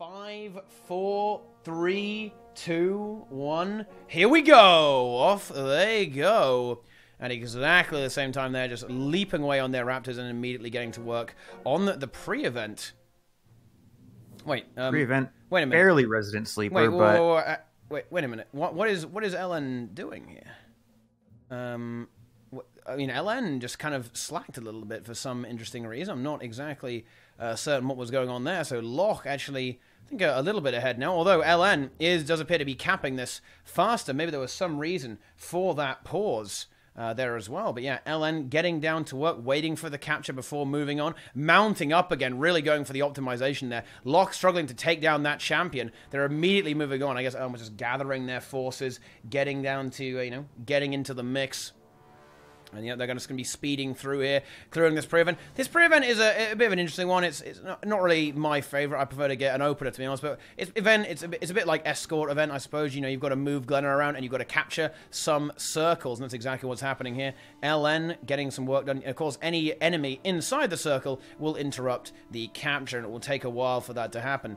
5, 4, 3, 2, 1. Here we go. Off they go. At exactly the same time, they're just leaping away on their Raptors and immediately getting to work on the pre-event. Wait. Pre-event. Wait a minute. Barely resident sleeper, but wait a minute. What is LN doing here? I mean, LN just kind of slacked a little bit for some interesting reason. I'm not exactly certain what was going on there. So Loch actually, I think, a little bit ahead now. Although LN does appear to be capping this faster. Maybe there was some reason for that pause there as well. But yeah, LN getting down to work, waiting for the capture before moving on, mounting up again, really going for the optimization there. Loch struggling to take down that champion. They're immediately moving on. I guess Elm was just gathering their forces, getting down to, getting into the mix. And yeah, they're just going to be speeding through here, clearing this pre-event. This pre-event is a bit of an interesting one. It's not really my favorite. I prefer to get an opener, to be honest. But it's a bit like escort event, I suppose. You've got to move Glenna around and you've got to capture some circles, and that's exactly what's happening here. LN getting some work done. Of course, any enemy inside the circle will interrupt the capture, and it will take a while for that to happen.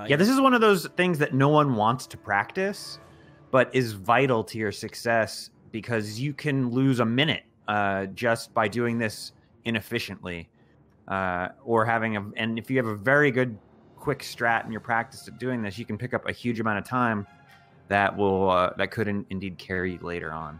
Yeah, this is one of those things that no one wants to practice, but is vital to your success. Because you can lose a minute just by doing this inefficiently, or and if you have a very good quick strat in your practice at doing this, you can pick up a huge amount of time that could indeed carry you later on.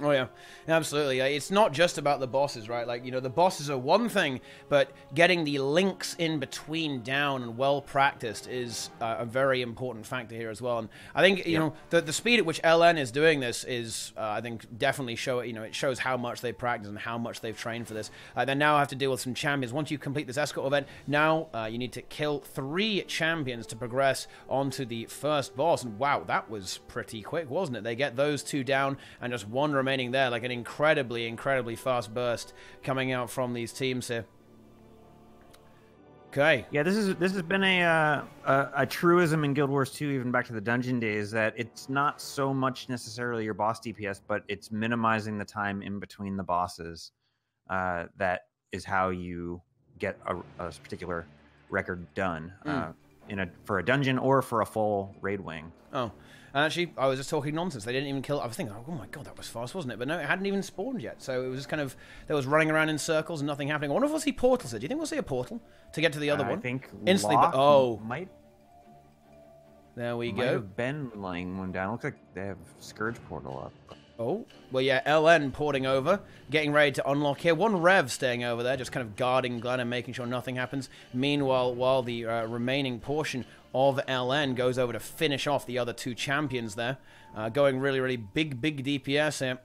Oh, yeah, absolutely. It's not just about the bosses, right? Like, the bosses are one thing, but getting the links in between down and well-practiced is a very important factor here as well. And I think, the speed at which LN is doing this is, I think, definitely it shows how much they practice and how much they've trained for this. They now have to deal with some champions. Once you complete this escort event, now you need to kill 3 champions to progress onto the first boss. And wow, that was pretty quick, wasn't it? They get those 2 down and just one remaining there, like an incredibly, incredibly fast burst coming out from these teams here. Okay. Yeah, this has been a truism in Guild Wars 2, even back to the dungeon days, that it's not so much necessarily your boss DPS, but it's minimizing the time in between the bosses. That is how you get a particular record done for a dungeon or for a full raid wing. Oh. And actually, I was just talking nonsense. They didn't even kill. I was thinking, oh my god, that was fast, wasn't it? But no, it hadn't even spawned yet. So it was just kind of, they was running around in circles and nothing happening. I wonder if we'll see portals here. Do you think we'll see a portal to get to the other one? I think instantly. Loch but might. There we Might go. have been laying one down. Looks like they have Scourge portal up. Oh, well, yeah, LN porting over, getting ready to unlock here. 1 Rev staying over there, just kind of guarding Glenn and making sure nothing happens. Meanwhile, while the remaining portion of LN goes over to finish off the other 2 champions there. Going really, really big DPS here.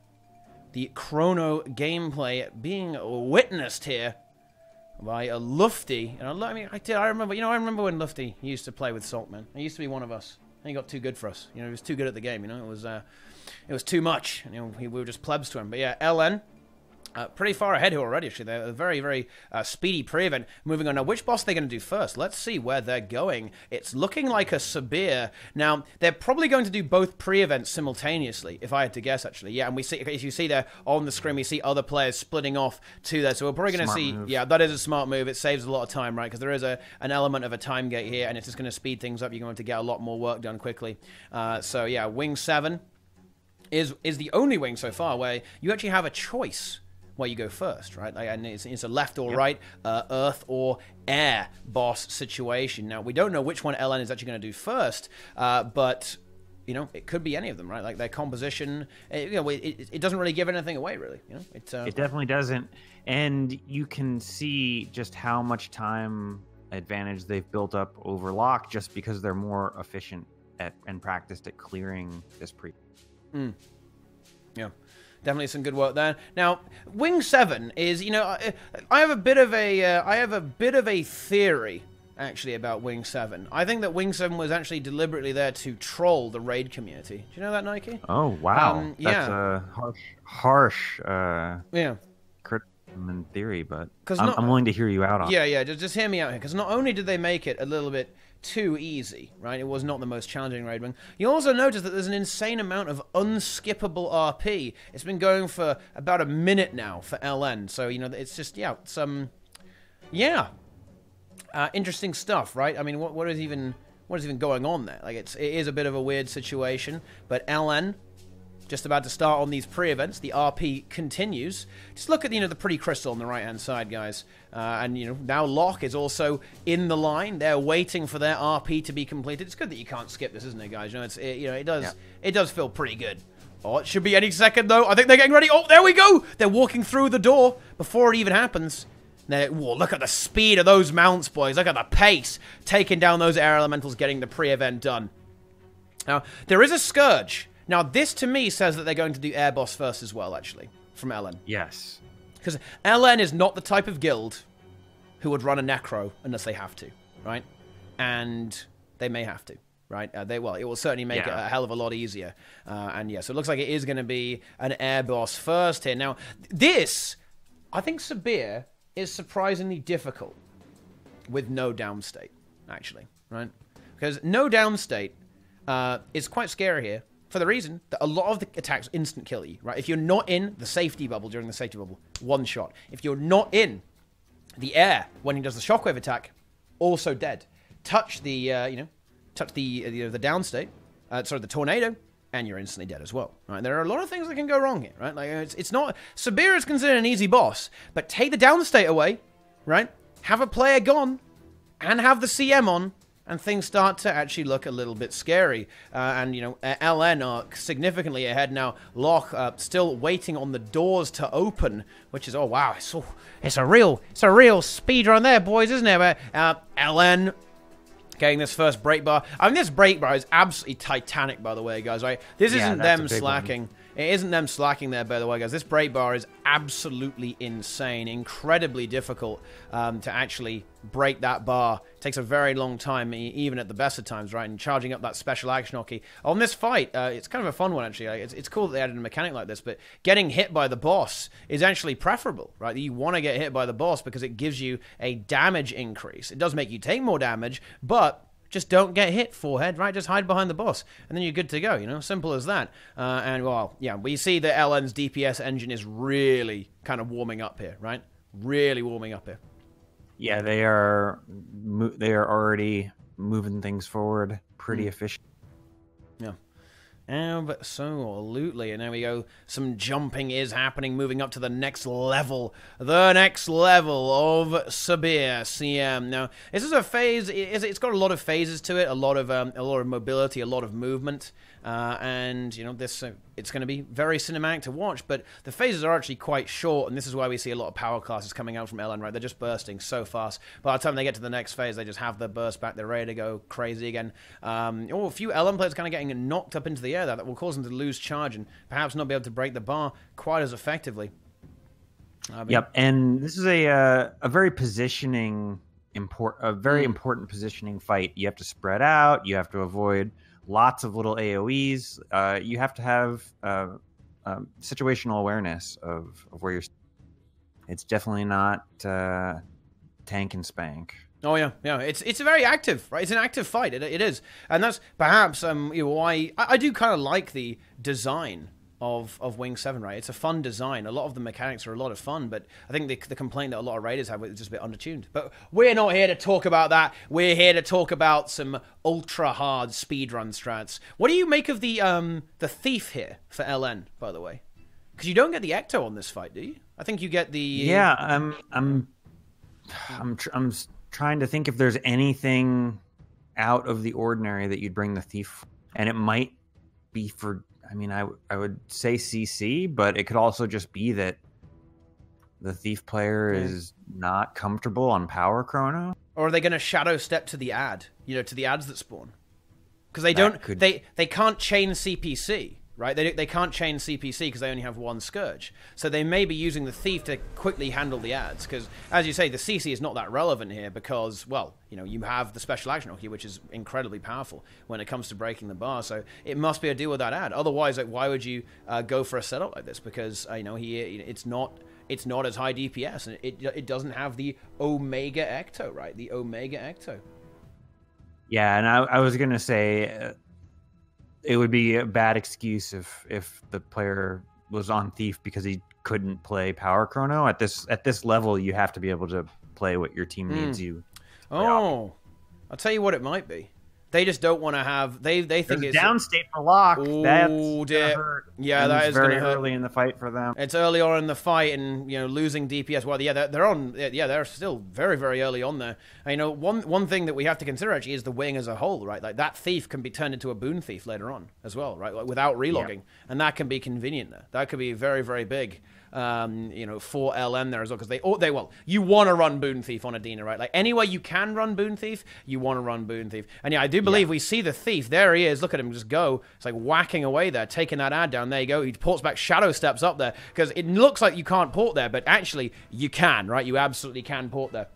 The chrono gameplay being witnessed here by a Lufty. And I remember when Lufty used to play with Saltman. He used to be one of us. And he got too good for us. He was too good at the game. It was too much. We were just plebs to him. But yeah, LN. Pretty far ahead here already, actually. They're a very, very speedy pre-event. Moving on now, which boss are they going to do first? Let's see where they're going. It's looking like a Sabir. Now, they're probably going to do both pre-events simultaneously, if I had to guess, actually. Yeah, and we see, as you see there on the screen, we see other players splitting off to there. So we're probably going to see, yeah, that is a smart move. It saves a lot of time, right? Because there is an element of a time gate here, and it's just going to speed things up. You're going to get a lot more work done quickly. So yeah, Wing 7 is the only wing so far where you actually have a choice where you go first, right? And it's a left or right, earth or air boss situation. Now, we don't know which one LN is actually going to do first, but, it could be any of them, right? Like their composition, it doesn't really give anything away, really. It definitely doesn't. And you can see just how much time advantage they've built up over Loch just because they're more efficient and practiced at clearing this pre. Yeah. Definitely some good work there. Now, Wing 7 is, I have a bit of a theory actually about Wing 7. I think that Wing 7 was actually deliberately there to troll the raid community. Do you know that, Nike? Oh, wow. That's a harsh yeah. criticism in theory, but I'm willing to hear you out on it. Yeah, just hear me out here, because not only did they make it a little bit too easy, right? It was not the most challenging raid wing. You also notice that there's an insane amount of unskippable RP. It's been going for about a minute now for LN, so, it's just, yeah, Interesting stuff, right? I mean, what is even going on there? Like, it is a bit of a weird situation, but LN just about to start on these pre-events. The RP continues. Just look at, the pretty crystal on the right-hand side, guys. And, now Loch is also in the line. They're waiting for their RP to be completed. It's good that you can't skip this, isn't it, guys? It does feel pretty good. Oh, it should be any second, though. I think they're getting ready. Oh, there we go. They're walking through the door before it even happens. Whoa, look at the speed of those mounts, boys. Look at the pace. Taking down those air elementals, getting the pre-event done. Now, there is a Scourge. Now, this to me says that they're going to do Air Boss first as well, actually, from LN. Yes. Because LN is not the type of guild who would run a Necro unless they have to, right? And they may have to, right? It will certainly make it a hell of a lot easier. So it looks like it is going to be an Air Boss first here. Now, this, I think Sabir is surprisingly difficult with no downstate, actually, right? Because no downstate is quite scary here. For the reason that a lot of the attacks instant kill you, right? If you're not in the safety bubble during the safety bubble, one shot. If you're not in the air when he does the shockwave attack, also dead. Touch the downstate, the tornado, and you're instantly dead as well. Right? There are a lot of things that can go wrong here, right? Like it's not Sabir is considered an easy boss, but take the downstate away, right? Have a player gone, and have the CM on. And things start to actually look a little bit scary. LN are significantly ahead now. Loch still waiting on the doors to open, which is, oh, wow. It's a real speed run there, boys, isn't it? But, LN getting this first break bar. I mean, this break bar is absolutely titanic, by the way, guys, right? This isn't them slacking. It isn't them slacking there, by the way, guys. This break bar is absolutely insane, incredibly difficult to actually break that bar. It takes a very long time, even at the best of times, right? And charging up that special action hockey. On this fight, it's kind of a fun one, actually. It's cool that they added a mechanic like this, but getting hit by the boss is actually preferable, right? You want to get hit by the boss because it gives you a damage increase. It does make you take more damage, but just don't get hit, forehead, right? Just hide behind the boss, and then you're good to go, Simple as that. We see that LN's DPS engine is really kind of warming up here, right? Really warming up here. Yeah, they are already moving things forward pretty efficient. Yeah. Absolutely. And there we go. Some jumping is happening, moving up to the next level. The next level of Sabir CM. Now, this is a phase. It's got a lot of phases to it. A lot of mobility, a lot of movement. It's going to be very cinematic to watch, but the phases are actually quite short, and this is why we see a lot of power classes coming out from LN, right? They're just bursting so fast. By the time they get to the next phase, they just have their burst back. They're ready to go crazy again. A few LN players kind of getting knocked up into the air that will cause them to lose charge and perhaps not be able to break the bar quite as effectively. Yep, and this is a very important positioning fight. You have to spread out. You have to avoid lots of little AoEs. You have to have situational awareness of where you're. It's definitely not tank and spank. Oh yeah. It's very active, right? It's an active fight. It is, and that's perhaps why I do kind of like the design of Wing 7, right? It's a fun design. A lot of the mechanics are a lot of fun, but I think the complaint that a lot of raiders have is just a bit undertuned. But we're not here to talk about that. We're here to talk about some ultra-hard speedrun strats. What do you make of the thief here for LN, by the way? Because you don't get the Ecto on this fight, do you? I think you get the... Yeah, I'm trying to think if there's anything out of the ordinary that you'd bring the thief, and it might be for... I mean, I would say CC, but it could also just be that the thief player is not comfortable on power chrono. Or are they going to shadow step to the ad, to the ads that spawn? Because they can't chain CPC, right? They can't chain CPC because they only have one Scourge. So they may be using the thief to quickly handle the ads. Because, as you say, the CC is not that relevant here because, well, you have the special action hockey, which is incredibly powerful when it comes to breaking the bar. So it must be a deal with that ad. Otherwise, why would you go for a setup like this? Because it's not as high DPS, and it doesn't have the Omega Ecto, right? The Omega Ecto. Yeah, and I was gonna say it would be a bad excuse if the player was on thief because he couldn't play power chrono. At this level, you have to be able to play what your team needs you Oh, I'll tell you what it might be. They just don't want to have. They think it's downstate for Loch. Oh, That's dear. hurt. Yeah, and that is very gonna hurt. early in the fight for them. It's early on in the fight, and losing DPS. Well, yeah, they're on. Yeah, they're still very, very early on there. And, one thing that we have to consider actually is the wing as a whole, right? Like that thief can be turned into a boon thief later on as well, right? Like without relogging, and that can be convenient there. That could be very, very big. For LN there as well, because you want to run Boon Thief on Adina, right? Like anywhere you can run Boon Thief, you want to run Boon Thief. And yeah, I do believe we see the thief. There he is. Look at him just go. It's like whacking away there, taking that ad down. There you go. He ports back, shadow steps up there, because it looks like you can't port there, but actually you can, right? You absolutely can port there.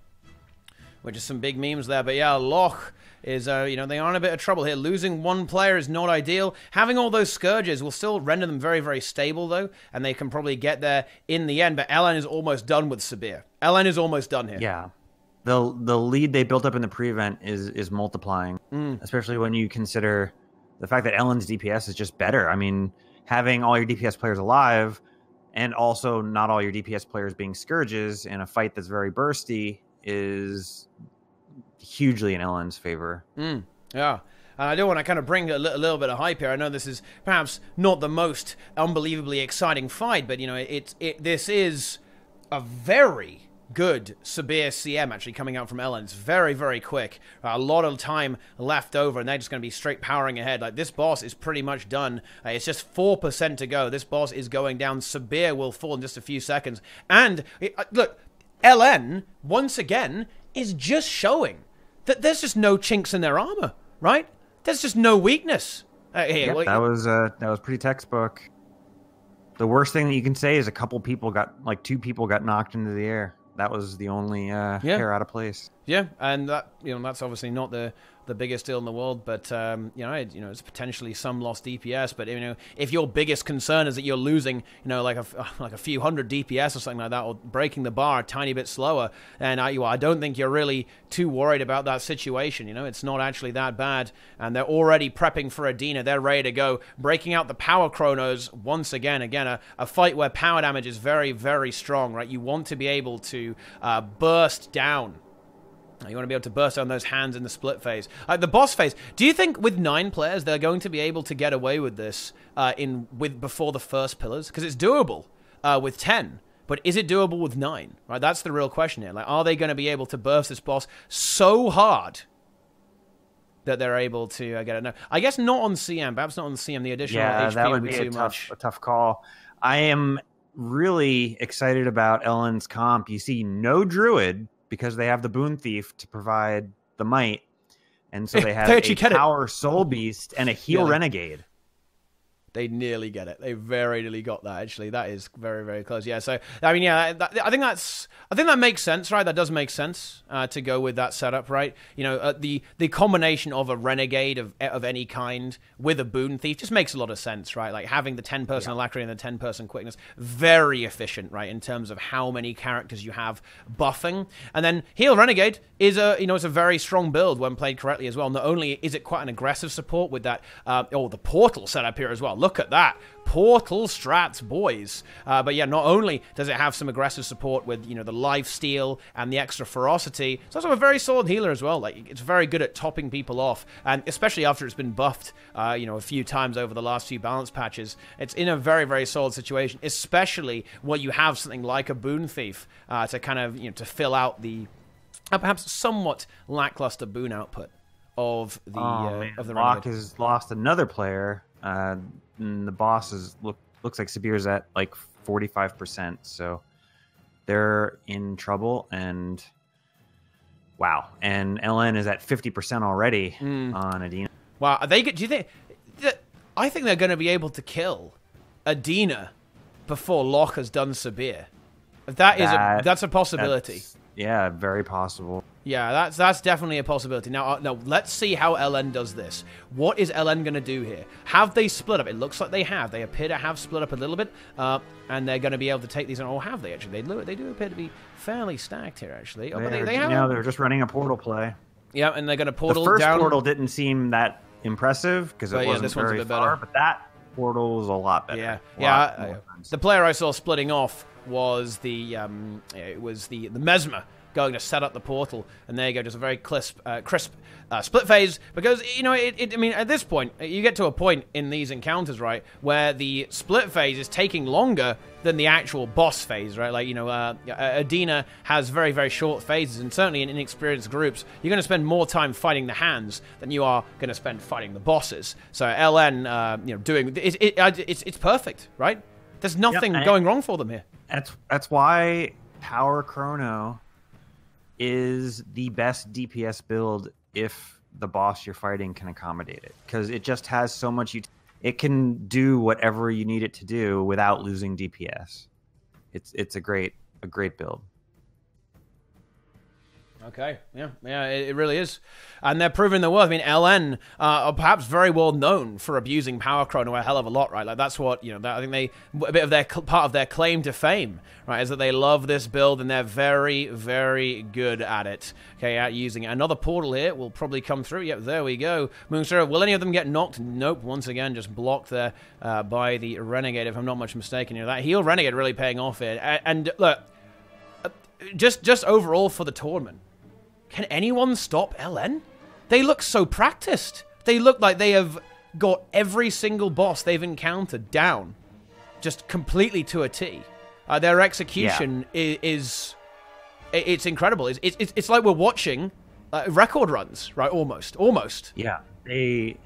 Which is some big memes there. But yeah, Loch is, they are in a bit of trouble here. Losing one player is not ideal. Having all those Scourges will still render them very, very stable, though, and they can probably get there in the end. But LN is almost done with Sabir. LN is almost done here. Yeah. The lead they built up in the pre-event is multiplying, especially when you consider the fact that LN's DPS is just better. I mean, having all your DPS players alive and also not all your DPS players being Scourges in a fight that's very bursty is hugely in LN's favor. Yeah. And I do want to kind of bring a little bit of hype here. I know this is perhaps not the most unbelievably exciting fight, but, this is a very good Sabir CM actually coming out from LN. It's very, very quick. A lot of time left over, and they're just going to be straight powering ahead. Like, this boss is pretty much done. It's just 4% to go. This boss is going down. Sabir will fall in just a few seconds. And, look, LN, once again, is just showing that there's just no chinks in their armor, right? There's just no weakness. That was pretty textbook. The worst thing that you can say is two people got knocked into the air. That was the only hair out of place. Yeah, and that that's obviously not the biggest deal in the world, but it's potentially some lost DPS. But if your biggest concern is that you're losing, like a few hundred DPS or something like that, or breaking the bar a tiny bit slower, then I don't think you're really too worried about that situation. It's not actually that bad, and they're already prepping for Adina. They're ready to go, breaking out the power chronos once again. Again, a fight where power damage is very, very strong, right? You want to be able to burst down. You want to be able to burst down those hands in the split phase. The boss phase, do you think with 9 players they're going to be able to get away with this before the first pillars? Because it's doable with 10, but is it doable with 9? Right, that's the real question here. Like, are they going to be able to burst this boss so hard that they're able to get it? No, I guess not on CM. Perhaps not on CM. The additional HP that would be too much. A tough call. I am really excited about LN's comp. You see no Druid, because they have the Boon Thief to provide the might, and so they have a power Soul Beast and a heal Renegade. They nearly get it. They very nearly got that. Actually, that is very, very close. Yeah. So I mean, I think that makes sense, right? That does make sense to go with that setup, right? The combination of a Renegade of any kind with a Boon Thief just makes a lot of sense, right? Like having the 10-person Alacrity and the 10-person Quickness, very efficient, right? In terms of how many characters you have buffing, and then Heal Renegade is it's a very strong build when played correctly as well. Not only is it quite an aggressive support with that, the portal setup here as well. Look at that. Portal strats, boys. But yeah, not only does it have some aggressive support with, the life steal and the extra ferocity, it's also a very solid healer as well. Like, it's very good at topping people off, and especially after it's been buffed, a few times over the last few balance patches. It's in a very, very solid situation, especially when you have something like a Boon Thief to kind of, to fill out the perhaps somewhat lackluster boon output of the Loch has lost another player. And the boss looks like Sabir's at like 45%, so they're in trouble. And wow, and LN is at 50% already on Adina. Wow, do you think? I think they're going to be able to kill Adina before Loch has done Sabir. That's a possibility. Yeah, very possible. Yeah, that's definitely a possibility. Now, let's see how LN does this. What is LN going to do here? Have they split up? It looks like they have. They appear to have split up a little bit, and they're going to be able to take these on. Or have they, actually? They do appear to be fairly stacked here, actually. They're just running a portal play. Yeah, and they're going to portal down. The first down. portal didn't seem that impressive, because it wasn't very far, but that portal is a lot better. Yeah. The player I saw splitting off was the Mesmer going to set up the portal, and there you go, just a very crisp split phase, because, you know, I mean, at this point, you get to a point in these encounters, right, where the split phase is taking longer than the actual boss phase, right? Like, you know, Adina has very, very short phases, and certainly in inexperienced groups, you're going to spend more time fighting the hands than you are going to spend fighting the bosses. So LN, you know, doing it's perfect, right? There's nothing going wrong for them here. That's why Power Chrono is the best DPS build if the boss you're fighting can accommodate it, because it just has so much it can do whatever you need it to do without losing DPS. It's a great build. Okay, yeah, it really is. And they're proving their worth. I mean, LN are perhaps very well known for abusing Power Chrono a hell of a lot, right? Like, that's what, you know, I think a bit of their part of their claim to fame, right, is that they love this build and they're very, very good at it. Okay, at using it. Another portal here will probably come through. Yep, there we go. Moonsura, will any of them get knocked? Nope, once again, just blocked there by the Renegade, if I'm not much mistaken. You know, that heal Renegade really paying off here. And look, just overall for the tournament, can anyone stop LN? They look so practiced. They look like they have got every single boss they've encountered down, just completely to a T. Their execution is it's incredible. It's like we're watching record runs, right? Almost. Yeah, they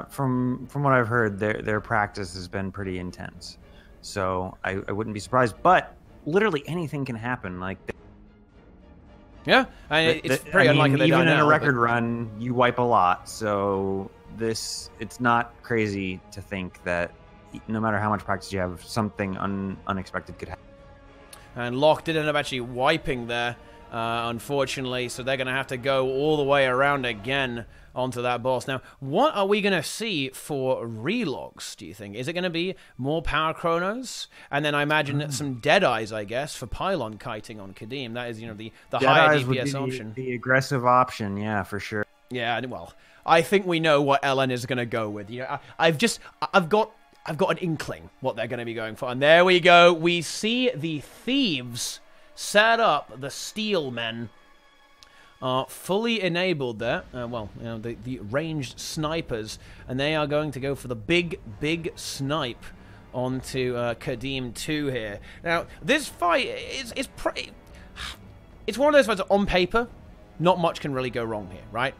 from what I've heard, their practice has been pretty intense. So I wouldn't be surprised. But literally anything can happen. Like. Yeah, it's pretty unlikely they even die in now, a record run, you wipe a lot. So it's not crazy to think that no matter how much practice you have, something unexpected could happen. And Loch did end up actually wiping there, unfortunately, so they're going to have to go all the way around again onto that boss. Now, what are we going to see for relogs, do you think? Is it going to be more Power Chronos? And then I imagine some Deadeyes, I guess, for pylon kiting on Kadim. That is, you know, the higher DPS option. The aggressive option, yeah, for sure. Yeah, well, I think we know what LN is going to go with. You know, I've got an inkling what they're going to be going for. And there we go. We see the thieves set up the steel men. Fully enabled there. Well, you know, the ranged snipers, and they are going to go for the big snipe onto Kadim 2 here. Now, this fight is it's one of those fights that on paper, not much can really go wrong here, right?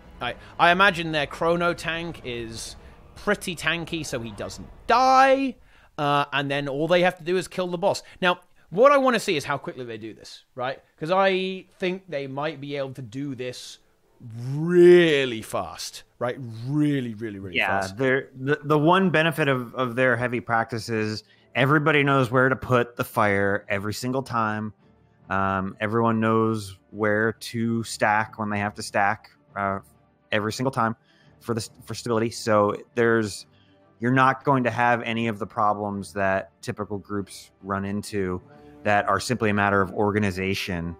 I imagine their chrono tank is pretty tanky, so he doesn't die, and then all they have to do is kill the boss. Now, what I want to see is how quickly they do this, right? Because I think they might be able to do this really fast, right? Really fast. Yeah, the one benefit of their heavy practice is everybody knows where to put the fire every single time. Everyone knows where to stack when they have to stack every single time for stability. So you're not going to have any of the problems that typical groups run into that are simply a matter of organization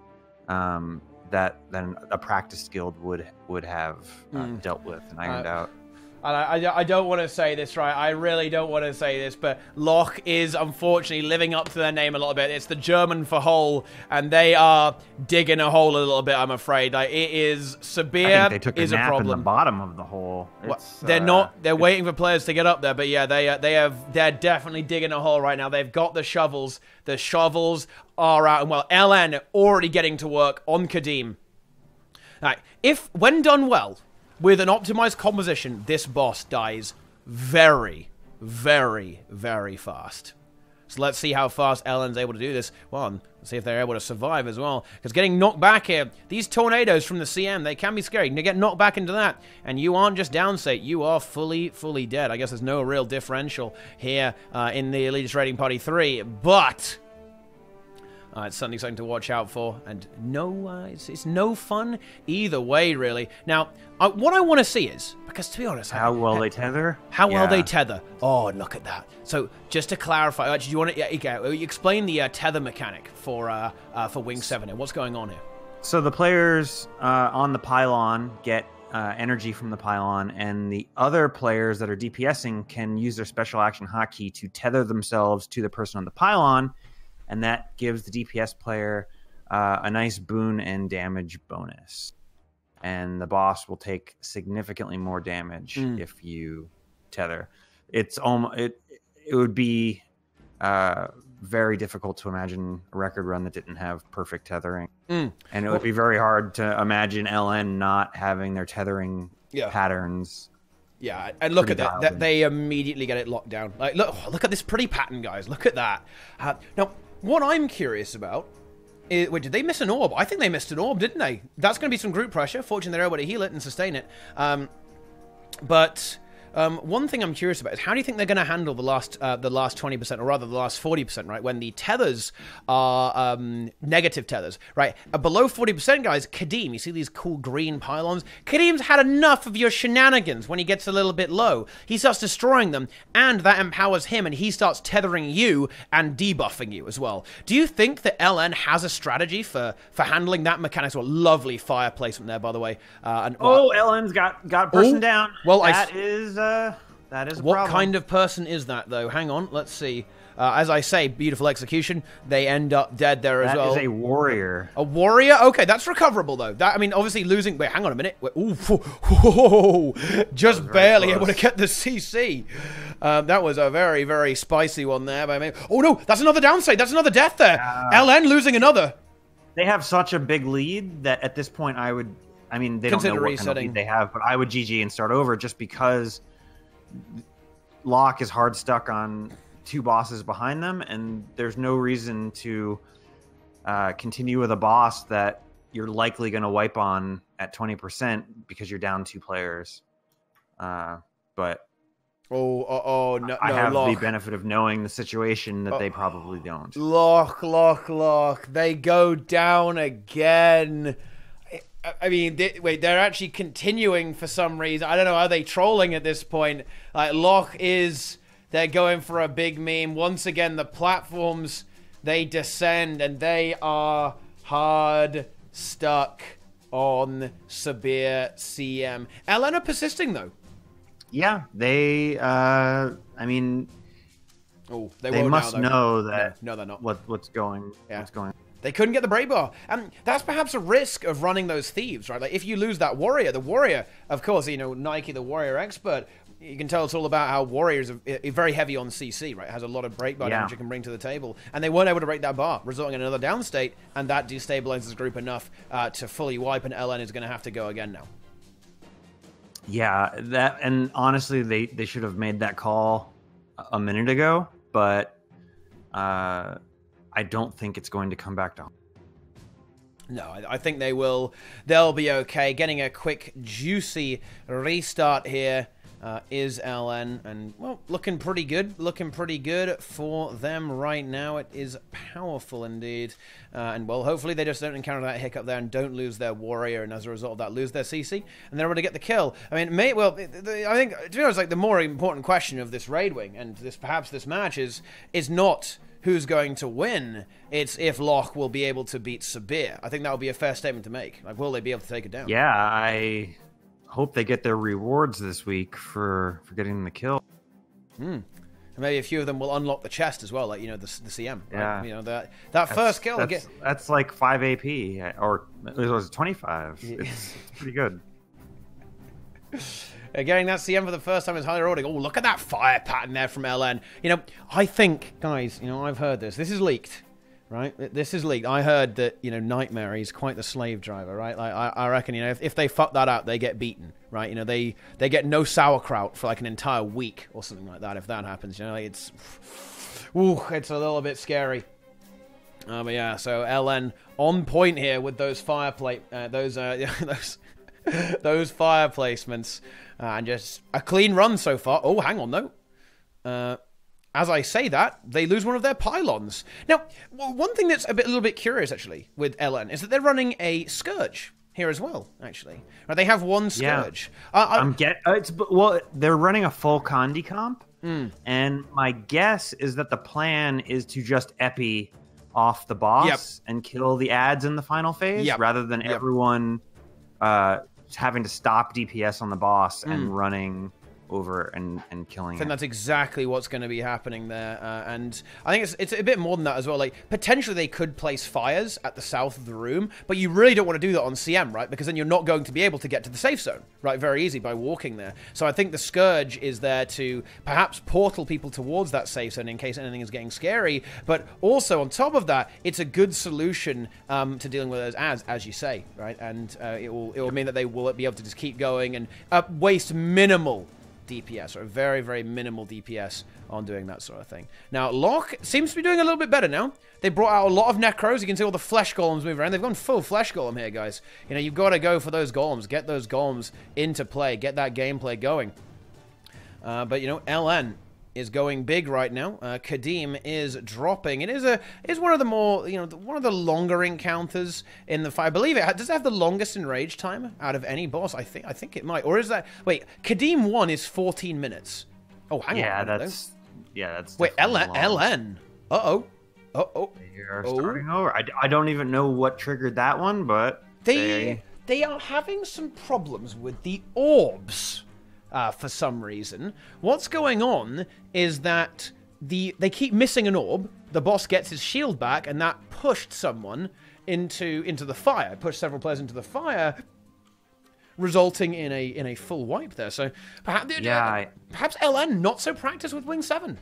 that then a practiced guild would have dealt with and ironed out. I don't want to say this, right? I really don't want to say this, but Loch is unfortunately living up to their name a little bit. It's the German for hole, and they are digging a hole a little bit, I'm afraid. Like, it is severe. I think they took a nap in the bottom of the hole. They're not. They're waiting for players to get up there, but yeah, they're definitely digging a hole right now. They've got the shovels. The shovels are out, and well, LN already getting to work on Kadim. Right, when done well, with an optimized composition, this boss dies very, very, very fast. So let's see how fast LN's able to do this. Well, let's see if they're able to survive as well. Because getting knocked back here, these tornadoes from the CM, they can be scary. You get knocked back into that, and you aren't just downstate, you are fully dead. I guess there's no real differential here in the Elitist Rating Party 3, but it's certainly something to watch out for, and it's no fun either way, really. Now, what I want to see is, because to be honest, how well they tether. Well they tether. Oh, look at that. So, just to clarify, actually, do you want to explain the tether mechanic for Wing 7 here? What's going on here? So the players on the pylon get energy from the pylon, and the other players that are DPSing can use their special action hotkey to tether themselves to the person on the pylon. and that gives the DPS player a nice boon and damage bonus. And the boss will take significantly more damage if you tether. It's almost it would be very difficult to imagine a record run that didn't have perfect tethering, and it would be very hard to imagine LN not having their tethering patterns. Yeah, and look at that. They immediately get it locked down. Like, look at this pretty pattern, guys. Look at that. Now, what I'm curious about is, wait, did they miss an orb? I think they missed an orb, didn't they? That's going to be some group pressure. Fortunately, they're able to heal it and sustain it. But one thing I'm curious about is how do you think they're going to handle the last 20%, or rather the last 40%, right? When the tethers are negative tethers, right? Below 40%, guys, Kadim, you see these cool green pylons? Kadim's had enough of your shenanigans when he gets a little bit low. He starts destroying them, and that empowers him, and he starts tethering you and debuffing you as well. Do you think that LN has a strategy for handling that mechanic? Well, lovely fire placement there, by the way. LN's got person down. Well, that is a what problem. kind of person is that, though? Hang on, let's see. As I say, beautiful execution. They end up dead there as well. That is a warrior. A warrior? Okay, that's recoverable, though. That, I mean, obviously losing... Wait, hang on a minute. Ooh, just barely able to get the CC. That was a very, very spicy one there. Oh, no, that's another downside. That's another death there. LN losing another. They have such a big lead that at this point I mean, they don't know what kind of lead they have, but I would GG and start over just because Loch is hard stuck on 2 bosses behind them, and there's no reason to continue with a boss that you're likely going to wipe on at 20% because you're down 2 players. But no, I have Loch. the benefit of knowing the situation that they probably don't. Loch. They go down again. I mean, they're actually continuing for some reason. I don't know, are they trolling at this point? Like, Loch they're going for a big meme. Once again, the platforms, they descend, and they are hard stuck on Sabir CM. LN are persisting, though. Yeah, they, I mean... Oh, they must know that... No, they're not. What's going on. They couldn't get the Brave Bar. And that's perhaps a risk of running those thieves, right? Like, if you lose that warrior, the warrior, of course, you know, Nike, the warrior expert, you can tell it's all about how warriors are very heavy on CC, right? Has a lot of break bar damage you can bring to the table. And they weren't able to break that bar, resulting in another down state, and that destabilizes the group enough to fully wipe, and LN is going to have to go again now. Yeah, and honestly, they should have made that call a minute ago, but I don't think it's going to come back down. No, I think they will. They'll be okay. Getting a quick, juicy restart here is LN. And, well, looking pretty good. Looking pretty good for them right now. It is powerful indeed. And, well, hopefully they just don't encounter that hiccup there and don't lose their warrior. And as a result of that, lose their CC. And they're able to get the kill. I mean, I think, to be honest, like, the more important question of this raid wing and perhaps this match is not who's going to win. It's if Loch will be able to beat Sabir. I think that would be a fair statement to make. Like, will they be able to take it down? Yeah, I hope they get their rewards this week for getting the kill. And maybe a few of them will unlock the chest as well, like, you know, the CM. Yeah. Right? You know, that first kill. That's like 5 AP, or it was 25. It's pretty good. Getting that CM for the first time is highly rewarding. Oh, look at that fire pattern there from LN. You know, I think, guys, you know, I've heard this. This is leaked, right? This is leaked. I heard that, you know, Nightmare is quite the slave driver, right? Like, I reckon, you know, if they fuck that up, they get beaten, right? You know, they get no sauerkraut for like an entire week or something like that if that happens. You know, like, it's a little bit scary. But yeah, so LN on point here with those fire those fire placements. And just a clean run so far. Oh, hang on, though. As I say that, they lose one of their pylons. Now, one thing that's a little bit curious, actually, with LN is that they're running a Scourge here as well, actually. Right, they have one Scourge. Yeah. They're running a full Condi comp, and my guess is that the plan is to just epi off the boss and kill the ads in the final phase, rather than everyone... having to stop DPS on the boss and running over and killing I think it. that's exactly what's going to be happening there, and I think it's a bit more than that as well. Like, potentially they could place fires at the south of the room, but you really don't want to do that on CM, right? Because then you're not going to be able to get to the safe zone, right? Very easy by walking there. So I think the Scourge is there to perhaps portal people towards that safe zone in case anything is getting scary, but also on top of that, it's a good solution to dealing with those as you say, right? And it will mean that they will be able to just keep going and waste minimal DPS, or a very, very minimal DPS on doing that sort of thing. Now, Loch seems to be doing a little bit better now. They brought out a lot of Necros. You can see all the flesh golems moving around. They've gone full flesh golem here, guys. You know, you've got to go for those golems. Get those golems into play. Get that gameplay going. But, you know, LN is going big right now. Kadim is dropping. It is one of the more, you know, one of the longer encounters in the fight. I believe it does it have the longest enrage time out of any boss. I think it might. Or is that, wait, Kadim 1 is 14 minutes. Oh, hang on. That's wait, LN. Uh-oh. You're starting over. I don't even know what triggered that one, but they are having some problems with the orbs. For some reason. What's going on is that they keep missing an orb. The boss gets his shield back, and that pushed someone into the fire. Pushed several players into the fire, resulting in a full wipe there. So perhaps LN not so practiced with Wing 7.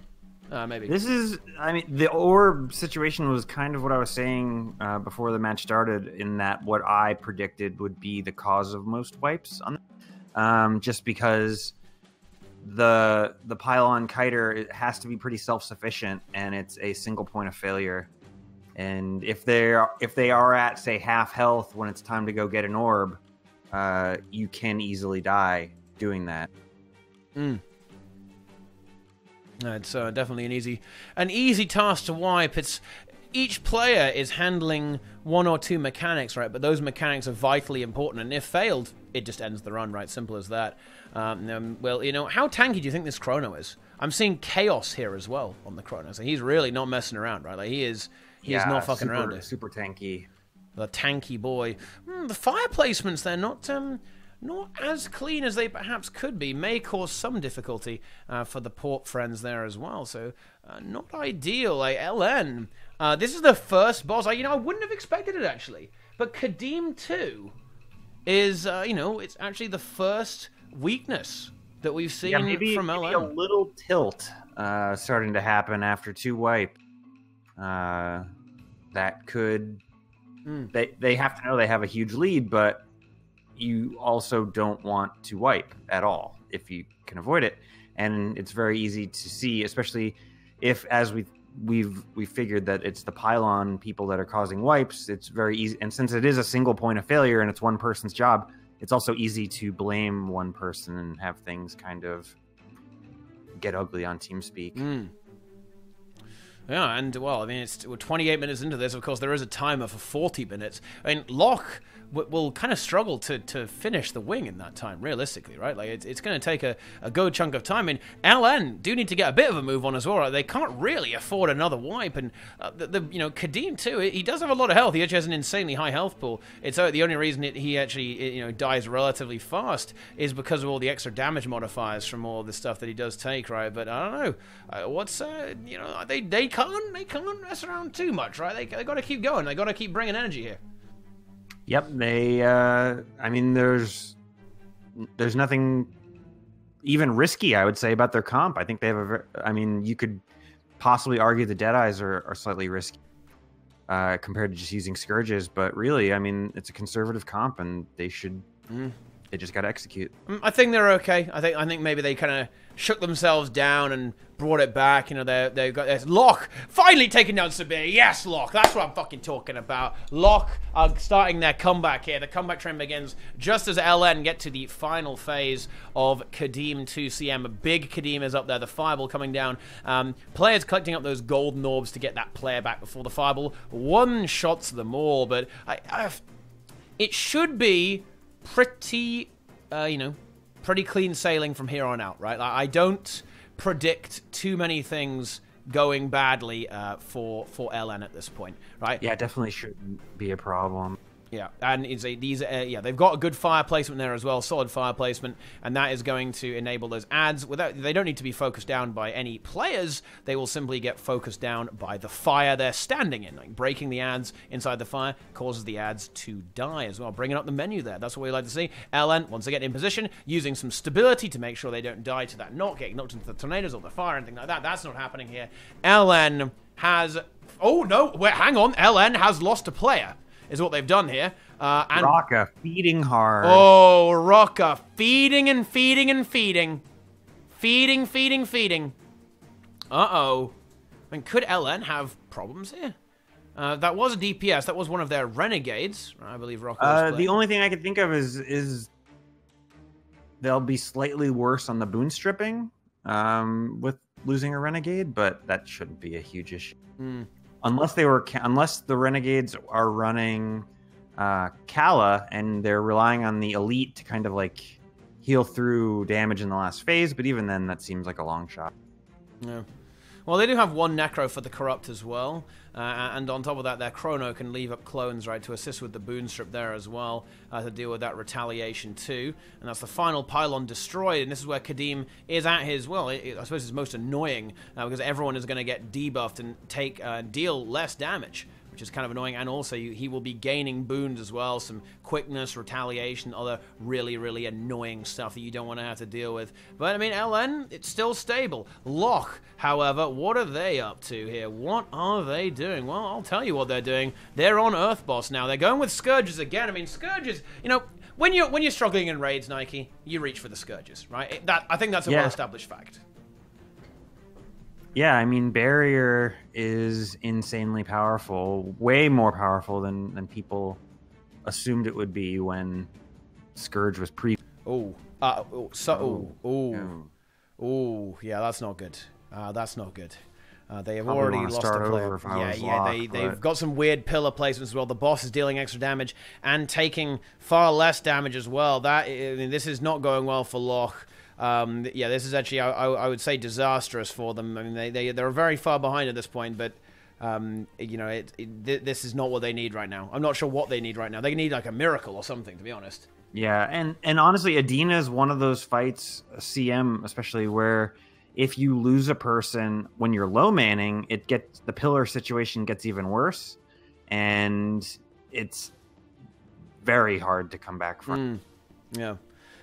Maybe. This is, I mean, the orb situation was kind of what I was saying before the match started, in that what I predicted would be the cause of most wipes on just because the pylon kiter, it has to be pretty self-sufficient, and it's a single point of failure. And if they are at, say, half health when it's time to go get an orb, you can easily die doing that. It's definitely an easy task to wipe. Each player is handling one or two mechanics, right? But those mechanics are vitally important, and if failed, it just ends the run, right? Simple as that. Well, you know, how tanky do you think this Chrono is? I'm seeing Chaos here as well on the Chrono, so he's really not messing around, right? Like, he is not fucking around. Super tanky. The tanky boy. The fire placements, they're not as clean as they perhaps could be. May cause some difficulty for the port friends there as well. So not ideal. Like, LN, this is the first boss. I wouldn't have expected it, actually. But Kadim 2 is, it's actually the first weakness that we've seen from LN. Maybe a little tilt starting to happen after 2 wipe. That could... They have to know they have a huge lead, but you also don't want to wipe at all if you can avoid it. And it's very easy to see, especially if, as we've figured that it's the pylon people that are causing wipes. It's very easy, and since it is a single point of failure and it's one person's job, it's also easy to blame one person and have things kind of get ugly on TeamSpeak. Yeah, and, well, I mean, we're 28 minutes into this. Of course, there is a timer for 40 minutes. I mean, Loch will kind of struggle to finish the wing in that time, realistically, right? Like, it's going to take a good chunk of time. I mean, LN do need to get a bit of a move on as well. Right? They can't really afford another wipe. And, Kadim, too, he does have a lot of health. He actually has an insanely high health pool. It's the only reason he actually, dies relatively fast is because of all the extra damage modifiers from all the stuff that he does take, right? But I don't know. They can't mess around too much, right? They got to keep going. They got to keep bringing energy here. Yep, they. I mean, there's nothing even risky, I would say, about their comp. I think they have you could possibly argue the Deadeyes are slightly risky compared to just using Scourges, but really, I mean, it's a conservative comp, and they should. They just got to execute. I think they're okay. I think maybe they kind of shook themselves down and brought it back. They've got this Loch finally taking down Sabir. Yes, Loch. That's what I'm fucking talking about. Loch are starting their comeback here. The comeback trend begins just as LN get to the final phase of Kadim 2CM. A big Kadim is up there. The fireball coming down. Players collecting up those golden orbs to get that player back before the fireball one-shots them all. But it should be pretty, pretty clean sailing from here on out, right? I don't predict too many things going badly for LN at this point, right? Yeah, it definitely shouldn't be a problem. Yeah, and they've got a good fire placement there as well, solid fire placement, and that is going to enable those ads. They don't need to be focused down by any players. They will simply get focused down by the fire they're standing in. Like breaking the ads inside the fire causes the ads to die as well. Bringing up the menu there. That's what we like to see. LN, once they get in position, using some stability to make sure they don't die to that knock, getting knocked into the tornadoes or the fire, anything like that. That's not happening here. LN has... Oh, no. Wait, hang on. LN has lost a player. Is what they've done here. And Rocka feeding hard. Oh, Rocka feeding and feeding and feeding. Feeding. Uh-oh. I mean, could LN have problems here? That was a DPS. That was one of their renegades. I believe Rocka was playing. The only thing I could think of is they'll be slightly worse on the boon stripping with losing a renegade, but that shouldn't be a huge issue. Unless the renegades are running Kala and they're relying on the elite to kind of like heal through damage in the last phase, but even then that seems like a long shot. Yeah. Well, they do have one Necro for the Corrupt as well, and on top of that, their Chrono can leave up clones, right, to assist with the Boon Strip there as well, to deal with that retaliation too. And that's the final pylon destroyed, and this is where Kadim is at his, well, I suppose his most annoying, because everyone is going to get debuffed and deal less damage, which is kind of annoying, and also he will be gaining boons as well, some quickness, retaliation, other really, really annoying stuff that you don't want to have to deal with. But, I mean, LN, it's still stable. Loch, however, what are they up to here? What are they doing? Well, I'll tell you what they're doing. They're on Earth Boss now. They're going with Scourges again. I mean, Scourges, you know, when you're struggling in raids, Nike, you reach for the Scourges, right? I think that's a well-established fact. Yeah, I mean, Barrier is insanely powerful, way more powerful than people assumed it would be when Scourge was pre. Yeah, that's not good. That's not good. They have already lost a player. They've got some weird pillar placements as well. The boss is dealing extra damage and taking far less damage as well. This is not going well for Loch. This is actually, I would say, disastrous for them. I mean, they're very far behind at this point, but this is not what they need right now. I'm not sure what they need right now. They need like a miracle or something, to be honest. Yeah, and honestly, Adina is one of those fights, CM especially, where if you lose a person when you're low manning, the pillar situation gets even worse, and it's very hard to come back from. Yeah.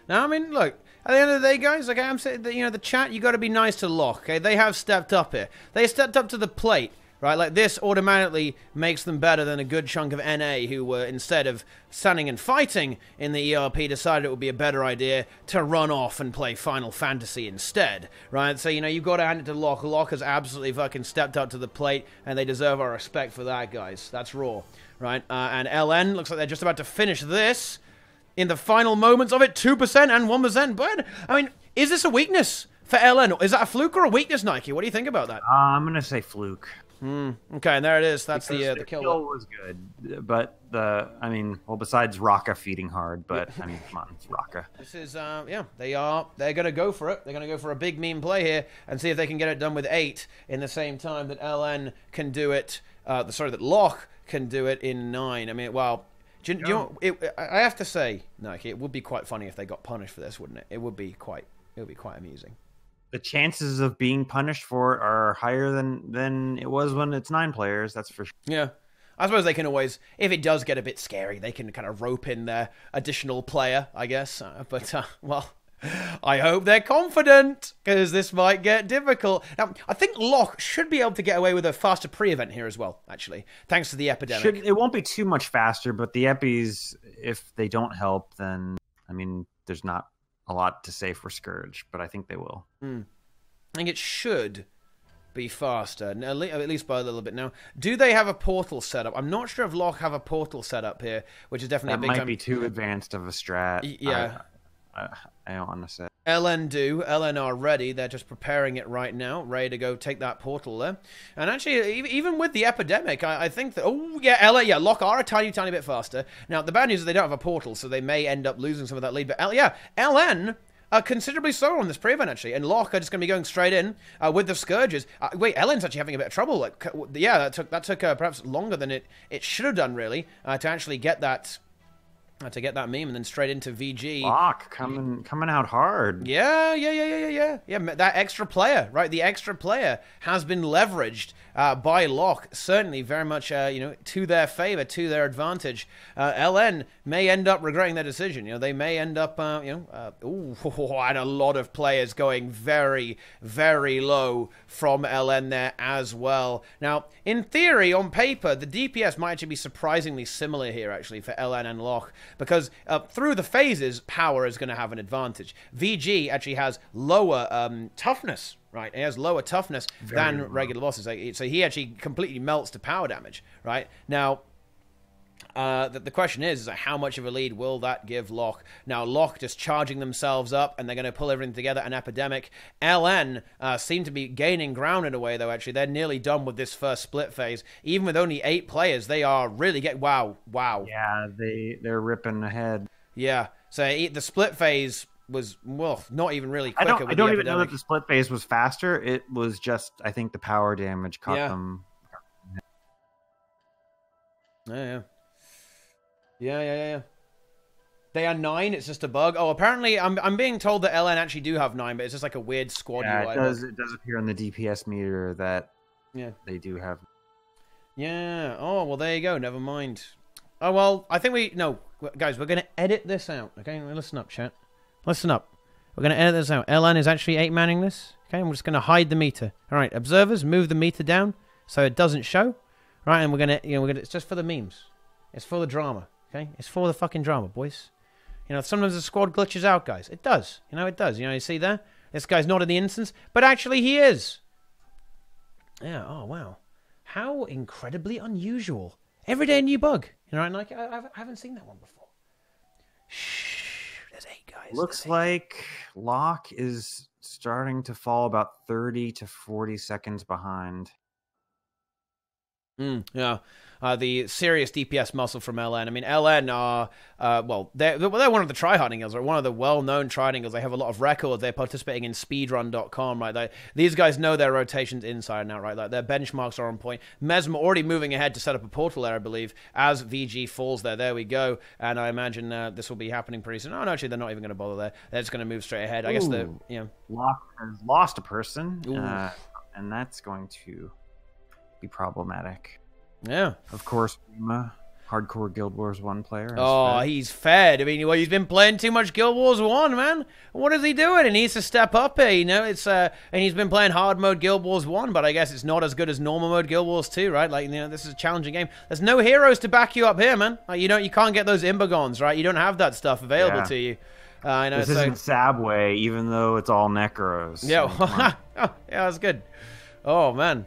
Now, I mean, look. At the end of the day, guys, okay, I'm saying that, the chat, you got to be nice to Loch, okay? They have stepped up here. They stepped up to the plate, right? Like, this automatically makes them better than a good chunk of NA who were, instead of standing and fighting in the ERP, decided it would be a better idea to run off and play Final Fantasy instead, right? So, you've got to hand it to Loch. Loch has absolutely fucking stepped up to the plate, and they deserve our respect for that, guys. That's raw, right? And LN looks like they're just about to finish this. In the final moments of it, 2% and 1%. But, I mean, is this a weakness for LN? Is that a fluke or a weakness, Nike? What do you think about that? I'm going to say fluke. Okay, and there it is. That's the kill. The kill was good. But, besides Rocka feeding hard, but, I mean, come on, it's Rocka. This is, they're going to go for it. They're going to go for a big meme play here and see if they can get it done with 8 in the same time that LN can do it, that Loch can do it in 9. I mean, wow. I have to say, Nike, it would be quite funny if they got punished for this, wouldn't it? It would be quite amusing. The chances of being punished for it are higher than it was when it's 9 players, that's for sure. Yeah. I suppose they can always, if it does get a bit scary, they can kind of rope in their additional player, I guess. I hope they're confident, because this might get difficult. Now, I think Loch should be able to get away with a faster pre-event here as well, actually, thanks to the epidemic. It won't be too much faster, but the epis, if they don't help, then, I mean, there's not a lot to say for Scourge, but I think they will. I think it should be faster, at least by a little bit. Now, do they have a portal set up? I'm not sure if Loch have a portal set up here, which is definitely a big time. That might be too advanced of a strat. Yeah. I don't want to say. LN do. LN are ready. They're just preparing it right now, ready to go take that portal there. And actually, even with the epidemic, I think that... Loch are a tiny, tiny bit faster. Now, the bad news is they don't have a portal, so they may end up losing some of that lead. But LN Considerably so on this pre-event, actually. And Loch are just going to be going straight in with the Scourges. Wait, Ellen's actually having a bit of trouble. Like, yeah, that took perhaps longer than it should have done, really, to actually get that... to get that meme, and then straight into VG. Loch coming out hard. Yeah. That extra player, right? The extra player has been leveraged by Loch. Certainly, very much, to their favor, to their advantage. LN may end up regretting their decision. They may end up, and a lot of players going very, very low from LN there as well. Now, in theory, on paper, the DPS might actually be surprisingly similar here, actually, for LN and Loch. Because through the phases, Power is going to have an advantage. VG actually has lower toughness, right? It has lower toughness than regular bosses. So he actually completely melts to power damage, right? Now, the question is how much of a lead will that give Loch? Now, Loch just charging themselves up, and they're going to pull everything together. An epidemic. LN seem to be gaining ground in a way, though, actually. They're nearly done with this first split phase. Even with only 8 players, they are really Wow. Yeah, they're ripping ahead. Yeah. So the split phase was, well, not even really quicker. I don't even know that the split phase was faster. It was just, I think, the power damage caught them. Yeah. They are 9. It's just a bug. Oh, apparently, I'm being told that LN actually do have 9, but it's just like a weird squad. Yeah, it does appear on the DPS meter that they do have. Yeah. Oh, well, there you go. Never mind. Oh, well, I think guys, we're going to edit this out. Okay, listen up, chat. Listen up. We're going to edit this out. LN is actually 8-manning this. Okay, I'm just going to hide the meter. All right, observers, move the meter down so it doesn't show. All right, and we're going to, it's just for the memes. It's for the drama. Okay, it's for the fucking drama, boys. Sometimes the squad glitches out, guys. It does. It does. You see there? This guy's not in the instance, but actually he is. Yeah, oh, wow. How incredibly unusual. Every day a new bug. And like, I haven't seen that one before. Shh, there's 8 guys. Looks like Loch is starting to fall about 30 to 40 seconds behind. Yeah. The serious DPS muscle from LN. I mean, LN are, they're one of the tryharding guilds, or one of the well-known tryharding guilds. They have a lot of records. They're participating in speedrun.com, right? These guys know their rotations inside and out, right? Like, their benchmarks are on point. Mesmer already moving ahead to set up a portal there, I believe, as VG falls there. There we go. And I imagine this will be happening pretty soon. Oh, no, actually, they're not even going to bother there. They're just going to move straight ahead. I guess Loch has lost a person, and that's going to be problematic. Yeah. Of course, Rima, hardcore Guild Wars 1 player. He's fed. I mean, he's been playing too much Guild Wars 1, man. What is he doing? He needs to step up here, It's and he's been playing hard mode Guild Wars 1, but I guess it's not as good as normal mode Guild Wars 2, right? Like, this is a challenging game. There's no heroes to back you up here, man. Like, you can't get those Imbagons, right? You don't have that stuff available to you. This isn't Sabway, even though it's all Necros. Yeah, yeah, that's good. Oh, man.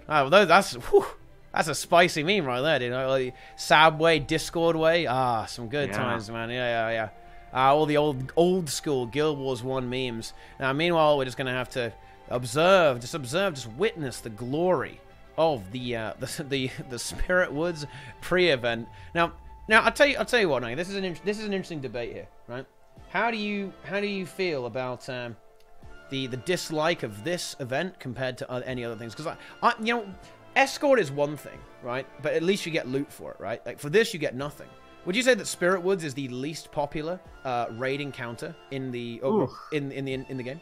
That's a spicy meme right there, dude. Like, Sabway, Discord way. Some good times, man. Yeah. All the old school Guild Wars 1 memes. Now, meanwhile, we're just gonna have to just witness the glory of the Spirit Woods pre-event. Now, I'll tell you what. Now, this is an interesting debate here, right? How do you feel about the dislike of this event compared to any other things? Because Escort is one thing, right? But at least you get loot for it, right? Like, for this, you get nothing. Would you say that Spirit Woods is the least popular raid encounter in the in the game?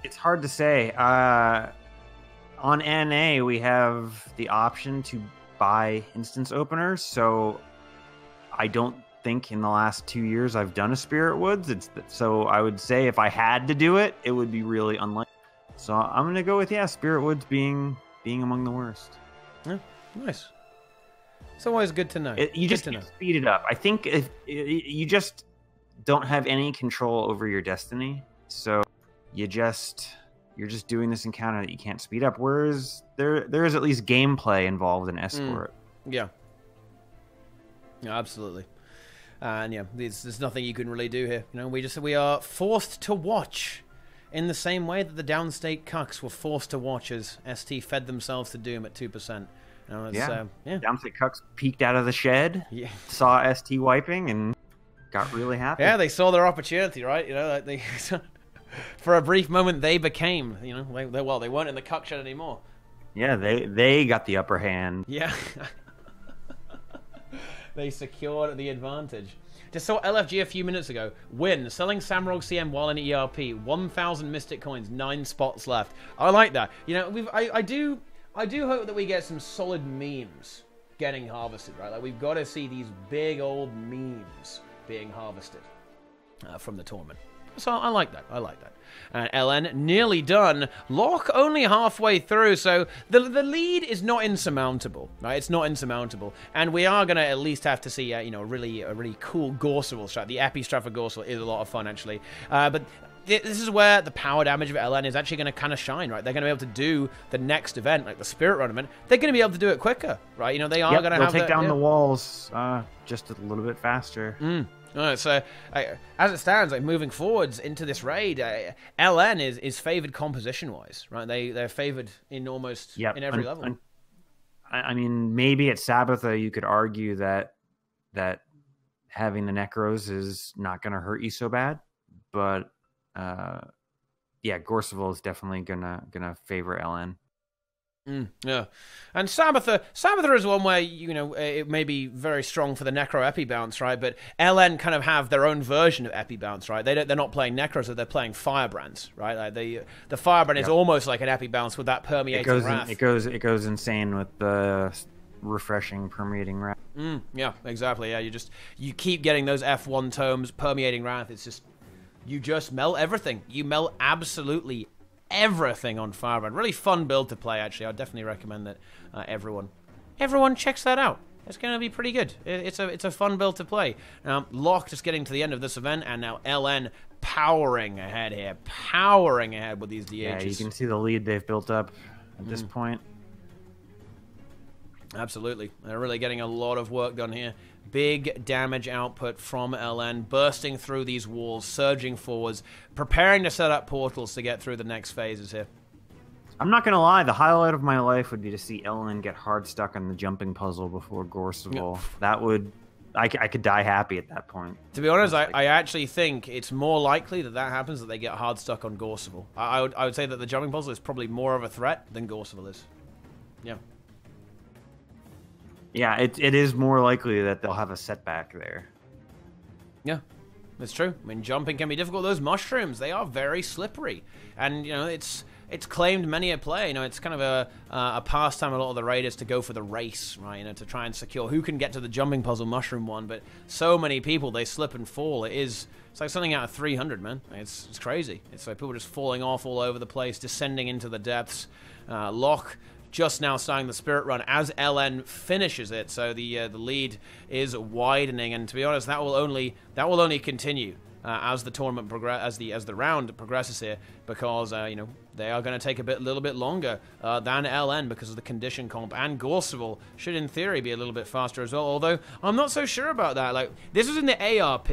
It's hard to say. On NA, we have the option to buy instance openers, so I don't think in the last 2 years I've done a Spirit Woods. So I would say if I had to do it, it would be really unlikely. So I'm gonna go with Spirit Woods being among the worst. Yeah, nice. It's always good to know. You just speed it up. I think if you just don't have any control over your destiny, so you're just doing this encounter that you can't speed up. Whereas there is at least gameplay involved in Escort. Yeah, absolutely. And there's nothing you can really do here. We are forced to watch. In the same way that the downstate cucks were forced to watch as ST fed themselves to doom at 2%. Downstate cucks peeked out of the shed, saw ST wiping, and got really happy. Yeah, they saw their opportunity, right? For a brief moment, they became, you know, they weren't in the cuck shed anymore. Yeah, they got the upper hand. Yeah. They secured the advantage. Just saw LFG a few minutes ago. Win. Selling Samrog CM while in ERP. 1,000 Mystic Coins. 9 spots left. I like that. You know, I do hope that we get some solid memes getting harvested, right? Like, we've got to see these big old memes being harvested from the tournament. So I like that. I like that. LN nearly done. Loch only halfway through, so the lead is not insurmountable, right? It's not insurmountable, and we are gonna at least have to see, you know, a really cool Gorseval strat. The Epi strat for Gorseval is a lot of fun, actually. But this is where the power damage of LN is actually going to kind of shine, right? They're going to be able to do the next event, like the Spirit Run event. They're going to be able to do it quicker, right? You know, they are going to have take down the walls just a little bit faster. So, as it stands, like moving forwards into this raid, LN is favored composition-wise, right? They're favored in almost in every level. I mean, maybe at Sabbatha you could argue that having the Necros is not going to hurt you so bad, but yeah, Gorseval is definitely gonna favor LN. Yeah, and Sabbatha is one where, you know, it may be very strong for the Necro Epi bounce, right? But LN kind of have their own version of Epi bounce, right? They're not playing Necros, so they're playing Firebrands, right? Like the Firebrand is almost like an Epi bounce with that permeating wrath. It goes insane with the refreshing permeating wrath. Yeah, exactly. Yeah, you keep getting those F1 tomes, permeating wrath. It's just, you just melt everything. You melt absolutely everything on Firebrand. Really fun build to play, actually. I'd definitely recommend that everyone checks that out. It's going to be pretty good. It's a fun build to play. Loch just getting to the end of this event, and now LN powering ahead here. Powering ahead with these DHs. Yeah, you can see the lead they've built up at this point. Absolutely. They're really getting a lot of work done here. Big damage output from LN, bursting through these walls, surging forwards, preparing to set up portals to get through the next phases here. I'm not going to lie, the highlight of my life would be to see LN get hard stuck on the jumping puzzle before Gorseval. That would... I could die happy at that point. To be honest, I actually think it's more likely that happens, that they get hard stuck on Gorseval. I would say that the jumping puzzle is probably more of a threat than Gorseval is. Yeah. Yeah, it is more likely that they'll have a setback there. Yeah, that's true. I mean, jumping can be difficult. Those mushrooms, they are very slippery. And, you know, it's claimed many a play. You know, it's kind of a pastime a lot of the raiders to go for the race, right? You know, to try and secure who can get to the jumping puzzle mushroom one. But so many people, they slip and fall. It's like something out of 300, man. It's crazy. It's like people just falling off all over the place, descending into the depths. Loch just now starting the Spirit Run as LN finishes it, so the lead is widening, and to be honest, that will only continue as the tournament as the round progresses here, because you know, they are going to take a little bit longer than LN because of the condition comp, and Gorseval should in theory be a little bit faster as well. Although I'm not so sure about that. Like, this was in the ARP,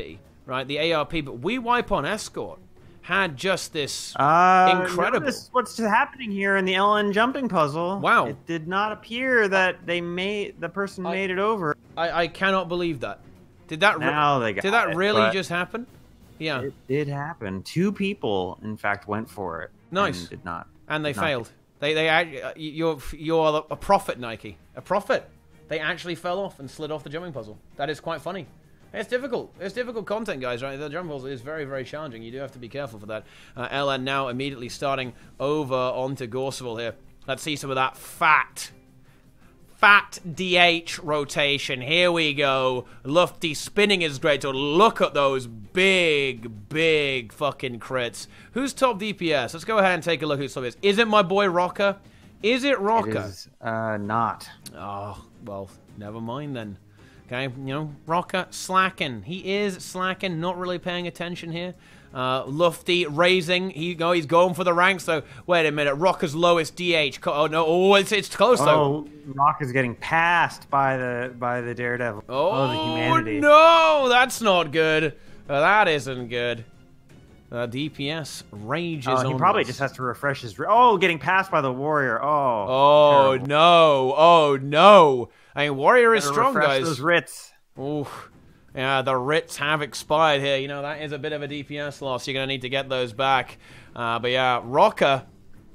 right? The ARP, but We Wipe on Escort had just this incredible... What's happening here in the LN jumping puzzle. Wow. It did not appear that the person made it over. I cannot believe that. Did that really just happen? Yeah. It did happen. 2 people, in fact, went for it. Nice. And did not. And they failed. You're a prophet, Nike. A prophet. They actually fell off and slid off the jumping puzzle. That is quite funny. It's difficult. It's difficult content, guys, right? The jumping puzzle is very, very challenging. You do have to be careful for that. LN now immediately starting over onto Gorseval here. Let's see some of that fat DH rotation. Here we go. Lufty spinning his great sword. Look at those big fucking crits. Who's top DPS? Let's go ahead and take a look who's top DPS. Is it my boy Rocker? Is it Rocker? It is not. Oh, well, never mind then. Okay, you know, Rocker slacking. He is slacking, not really paying attention here. Lufty raising. He's going for the ranks, though. Wait a minute. Rocker's lowest DH. Oh, no. Oh, it's close, though. Oh, Rocker's getting passed by the Daredevil. Oh, the humanity. No. That's not good. That isn't good. DPS rages on. He probably just has to refresh his... Oh, getting passed by the Warrior. Oh, terrible. No. Oh, no. I mean, Warrior is strong, refresh guys. Those writs. Ooh. Yeah, the writs have expired here. You know, that is a bit of a DPS loss. You're going to need to get those back. But yeah, Rocker,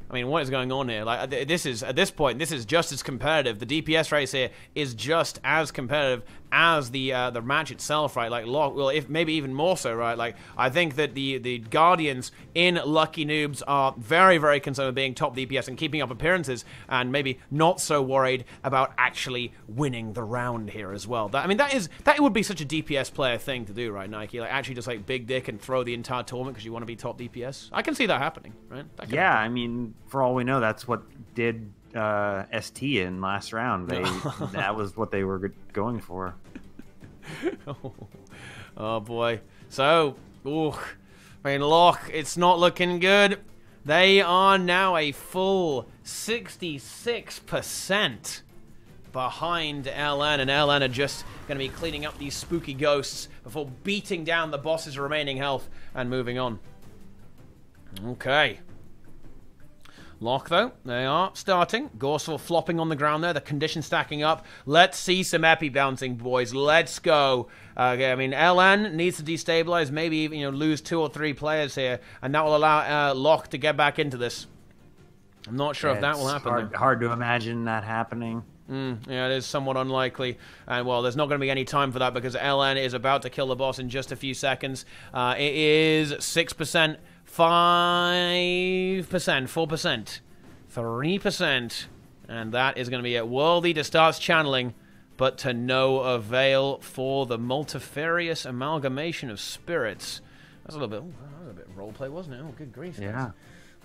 I mean, what is going on here? Like, this is, at this point, this is just as competitive. The DPS race here is just as competitive as the match itself, right? Like, Loch, well, if maybe even more so, right? Like, I think that the Guardians in Lucky Noobs are very, very concerned with being top DPS and keeping up appearances, and maybe not so worried about actually winning the round here as well. I mean, that would be such a DPS player thing to do, right, Nike? Like, actually just like big dick and throw the entire tournament because you want to be top DPS. I can see that happening, right? That yeah, happen. I mean, for all we know, that's what did ST in last round. That was what they were going for. Oh boy. So, I mean, Loch, it's not looking good. They are now a full 66% behind LN, and LN are just going to be cleaning up these spooky ghosts before beating down the boss's remaining health and moving on. Okay. Loch, though, they are starting. Gorsel flopping on the ground there. The condition stacking up. Let's see some epi bouncing, boys. Let's go. Okay, I mean, LN needs to destabilize, maybe even lose 2 or 3 players here, and that will allow Loch to get back into this. I'm not sure if that will happen. Hard to imagine that happening. Yeah, it is somewhat unlikely. And, well, there's not going to be any time for that because LN is about to kill the boss in just a few seconds. It is 6%. 5%, 4%, 3%, and that is going to be it. World Eater starts channeling, but to no avail for the multifarious amalgamation of spirits. That's a little bit, that was a bit roleplay, wasn't it? Oh, good grief. Yeah.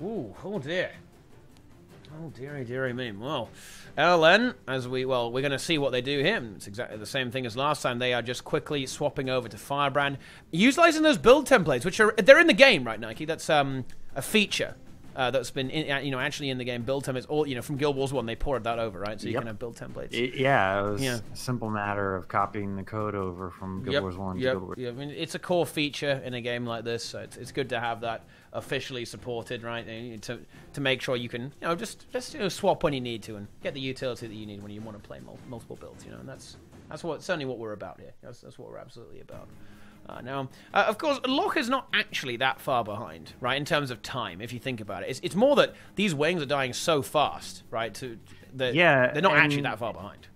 Ooh, oh dear. Oh, dearie me. Well, LN, we're going to see what they do here. It's exactly the same thing as last time. They are just quickly swapping over to Firebrand, utilizing those build templates, which they're in the game, right, Nike? That's a feature that's been actually in the game. Build templates, all from Guild Wars 1, they poured that over, right? So you can have build templates. It was a simple matter of copying the code over from Guild Wars 1 to Guild Wars. Yeah, I mean, it's a core feature in a game like this, so it's good to have that officially supported, right? To make sure you can just swap when you need to and get the utility that you need when you want to play multiple builds, and that's certainly what we're about here. That's what we're absolutely about. Now, of course, Loch is not actually that far behind, right, in terms of time, if you think about it. It's more that these wings are dying so fast, right, they're not actually that far behind.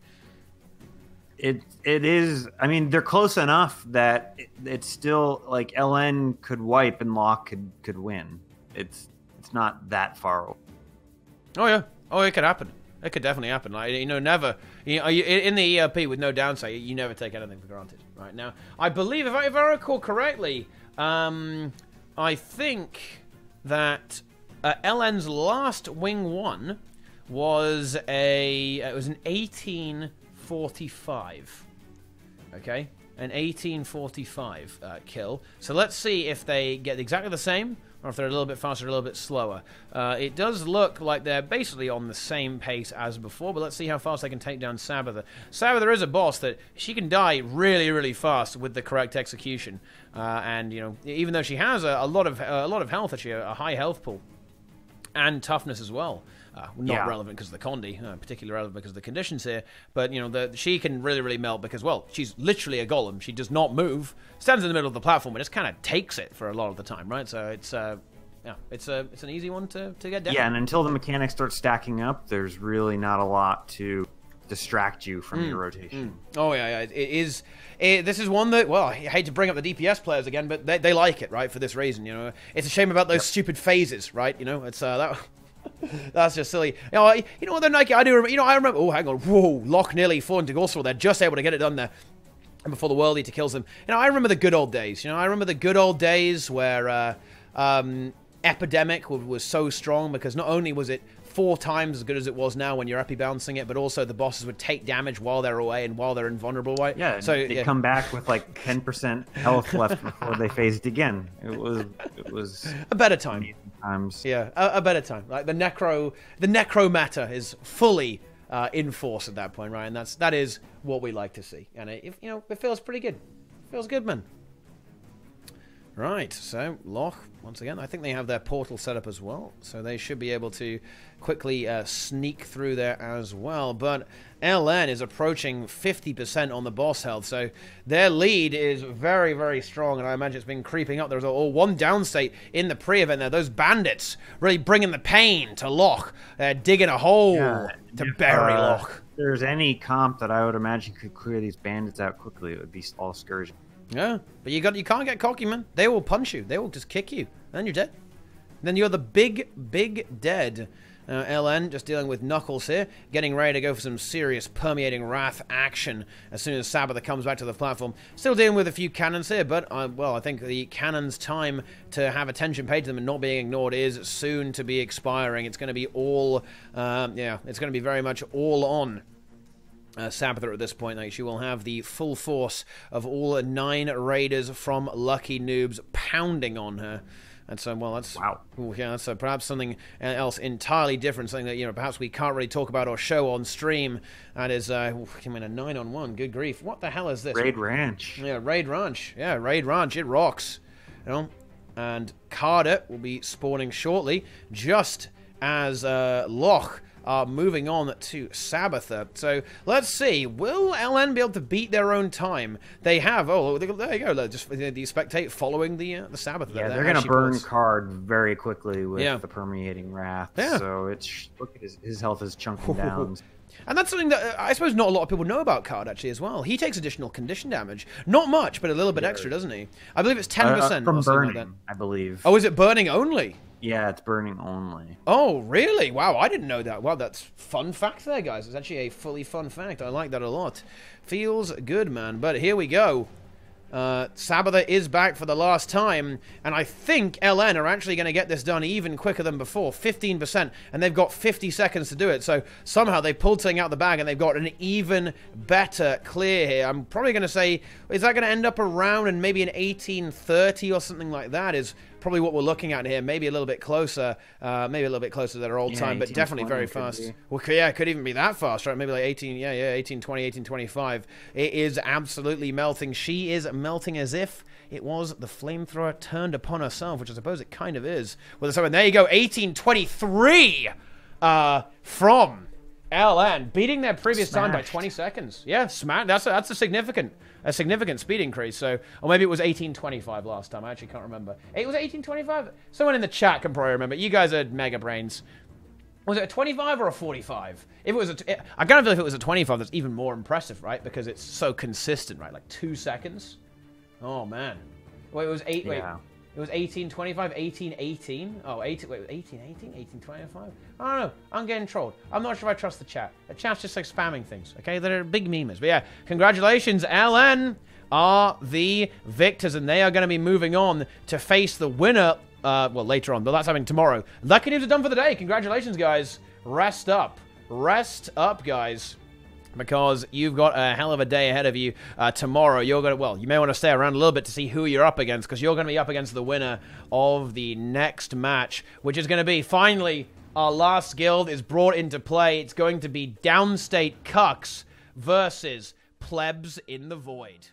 It is, I mean, they're close enough that it's still, like, LN could wipe and Loch could win. It's not that far away. Oh, yeah. Oh, it could happen. It could definitely happen. Like, never, in the ERP with no downside, you never take anything for granted. Right now, I believe, if I recall correctly, I think that LN's last Wing 1 was an 1845. Okay, an 1845 kill. So let's see if they get exactly the same, or if they're a little bit faster, a little bit slower. It does look like they're basically on the same pace as before, but let's see how fast they can take down Sabbatha. Sabbatha is a boss that she can die really, really fast with the correct execution. And even though she has a lot of health, actually a high health pool, and toughness as well. Not relevant because of the Condi, particularly relevant because of the conditions here. But, she can really, really melt because, well, she's literally a golem. She does not move, stands in the middle of the platform, and just kind of takes it for a lot of the time, right? So it's an easy one to get down. Yeah, and until the mechanics start stacking up, there's really not a lot to distract you from your rotation. Oh, yeah. This is one that, well, I hate to bring up the DPS players again, but they like it, right, for this reason, It's a shame about those stupid phases, right? It's that... That's just silly. You know what, though, Nike? I do remember. I remember. Oh, hang on. Whoa, Loch nearly falling to Gorsel. They're just able to get it done there, and before the World Eater kills them. I remember the good old days. I remember the good old days where Epidemic was so strong because not only was it 4 times as good as it was now when you're epi bouncing it, but also the bosses would take damage while they're away and while they're invulnerable. Right? Yeah, so they come back with like 10% health left before they phased again. It was a better time. Times. Yeah, a better time. Like the necro matter is fully in force at that point, right? And that is what we like to see. And it feels pretty good. Feels good, man. Right, so Loch, once again, I think they have their portal set up as well, so they should be able to quickly sneak through there as well. But LN is approaching 50% on the boss health, so their lead is very, very strong, and I imagine it's been creeping up. There's one downstate in the pre-event there. Those bandits really bringing the pain to Loch, digging a hole to bury Loch. If there's any comp that I would imagine could clear these bandits out quickly, it would be all Scourge. Yeah, but you can't get cocky, man. They will punch you. They will just kick you. And then you're dead. Then you're the big dead. LN just dealing with Knuckles here, getting ready to go for some serious permeating wrath action as soon as Sabbather comes back to the platform. Still dealing with a few cannons here, but well, I think the cannons' time to have attention paid to them and not being ignored is soon to be expiring. It's going to be all, it's going to be very much all on Sabbather at this point. Like, she will have the full force of all 9 raiders from Lucky Noobs pounding on her. And so, well, that's wow. Ooh, yeah, that's perhaps something else entirely different, something that perhaps we can't really talk about or show on stream. That is, a 9-on-1. Good grief! What the hell is this? Raid Ranch. Yeah, Raid Ranch. Yeah, Raid Ranch. It rocks. And Carter will be spawning shortly, just as Loch are moving on to Sabbather. So let's see, will LN be able to beat their own time? They have. Oh, there you go. Just the spectate following the Sabbather. Yeah, they're going to burn Card very quickly with the permeating wrath. Yeah. So look at his health is chunking down. And that's something that I suppose not a lot of people know about Card, actually, as well. He takes additional condition damage. Not much, but a little bit extra, doesn't he? I believe it's 10% from or burning, like that. I believe. Oh, is it burning only? Yeah, it's burning only. Oh, really? Wow, I didn't know that. Wow, that's fun fact there, guys. It's actually a fully fun fact. I like that a lot. Feels good, man. But here we go. Sabbather is back for the last time, and I think LN are actually going to get this done even quicker than before, 15%, and they've got 50 seconds to do it, so somehow they pulled something out the bag, and they've got an even better clear here. I'm probably going to say, is that going to end up around and maybe an 18:30 or something like that is probably what we're looking at here, maybe a little bit closer to their old time, but definitely very fast. Well, yeah, it could even be that fast, right? Maybe like 18:20, 18:25. It is absolutely melting. She is melting as if it was the flamethrower turned upon herself, which I suppose it kind of is. Well, so there you go, 18:23 from LN, beating their previous time by 20 seconds. Yeah, smash. That's a significant speed increase. So, or maybe it was 18:25 last time. I actually can't remember. It was 18:25. Someone in the chat can probably remember. You guys are mega brains. Was it a 25 or a 45? If it was I kind of feel if it was a 25, that's even more impressive, right? Because it's so consistent, right? Like 2 seconds. Oh man. Wait, it was 8. Yeah. Wait. It was 18:25, 18:18. Oh, 18. Wait, 18:18, 18:25. I don't know. I'm getting trolled. I'm not sure if I trust the chat. The chat's just like spamming things. Okay, they're big memers. But yeah, congratulations, LN are the victors, and they are going to be moving on to face the winner. Well, later on, but that's happening tomorrow. Lucky Noobs are done for the day. Congratulations, guys. Rest up, guys. Because you've got a hell of a day ahead of you tomorrow. You're going to, well, you may want to stay around a little bit to see who you're up against, because you're going to be up against the winner of the next match, which is going to be, finally, our last guild is brought into play. It's going to be Downstate Cucks versus Plebs in the Void.